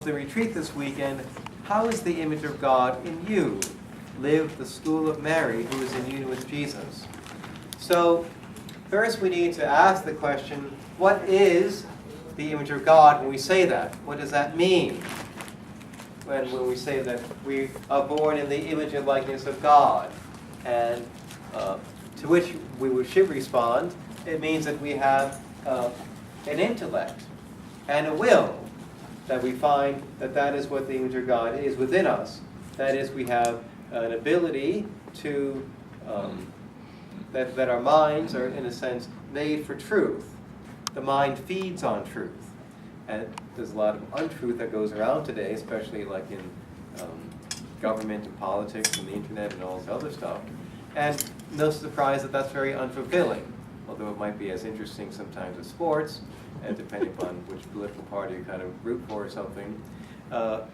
The retreat this weekend, how is the image of God in you? Live the school of Mary, who is in union with Jesus. So, first we need to ask the question, what is the image of God when we say that? What does that mean? When we say that we are born in the image and likeness of God. And to which we should respond, it means that we have an intellect and a will, that we find that that is what the image of God is within us. That is, we have an ability to, that our minds are, in a sense, made for truth. The mind feeds on truth. And there's a lot of untruth that goes around today, especially like in government and politics and the internet and all this other stuff. And no surprise that that's very unfulfilling, although it might be as interesting sometimes as sports, and depending upon which political party you kind of root for or something. But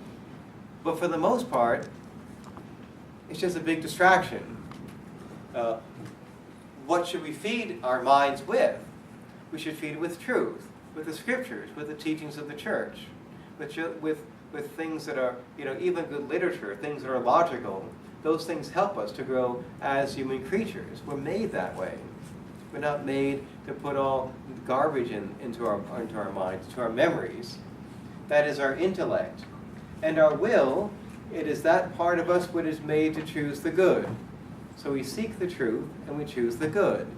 for the most part, it's just a big distraction. What should we feed our minds with? We should feed it with truth, with the scriptures, with the teachings of the church, with things that are, even good literature, things that are logical. Those things help us to grow as human creatures. We're made that way. We're not made to put all garbage into our minds, to our memories. That is our intellect. And our will, it is that part of us which is made to choose the good. So we seek the truth and we choose the good.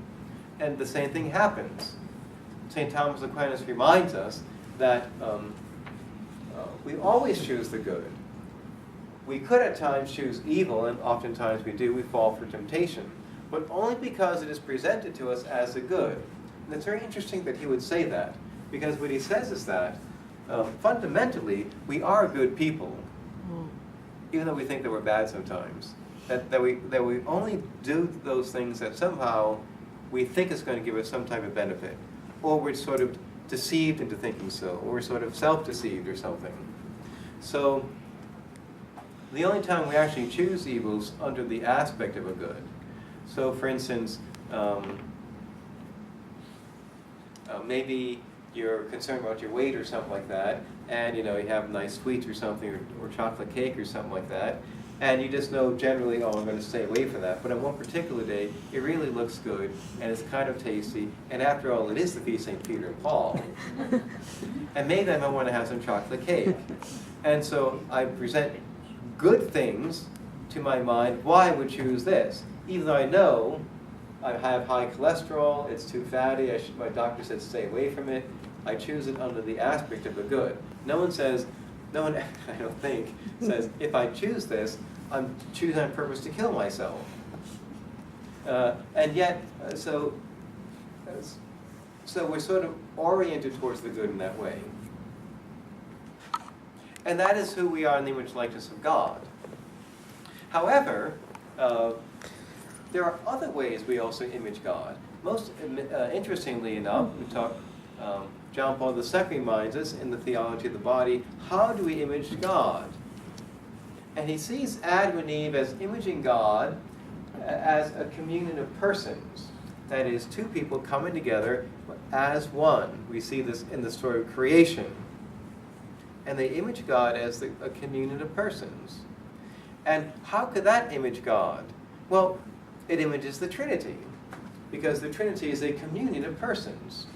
And the same thing happens. St. Thomas Aquinas reminds us that we always choose the good. We could at times choose evil, and oftentimes we do. We fall for temptation. But only because it is presented to us as a good. And it's very interesting that he would say that, because what he says is that fundamentally we are good people, even though we think that we're bad sometimes. That we only do those things that somehow we think is going to give us some type of benefit, or we're sort of deceived into thinking so, or we're sort of self-deceived or something. So the only time we actually choose evils under the aspect of a good. So, for instance, maybe you're concerned about your weight or something like that, and you have nice sweets or something, or chocolate cake or something like that, and you just know generally, I'm going to stay away from that. But on one particular day, it really looks good, and it's kind of tasty, and after all, it is the feast of St. Peter and Paul. And maybe I might want to have some chocolate cake. And so I present good things to my mind. Why I would choose this? Even though I know I have high cholesterol, it's too fatty, my doctor said stay away from it, I choose it under the aspect of the good. No one, I don't think, says, if I choose this, I'm choosing on purpose to kill myself. And yet, so we're sort of oriented towards the good in that way. And that is who we are in the image and likeness of God. However, there are other ways we also image God. Most interestingly enough, John Paul II reminds us in the Theology of the Body, how do we image God? And he sees Adam and Eve as imaging God as a communion of persons. That is, two people coming together as one. We see this in the story of creation. And they image God as a communion of persons. And how could that image God? Well, it images the Trinity, because the Trinity is a communion of persons.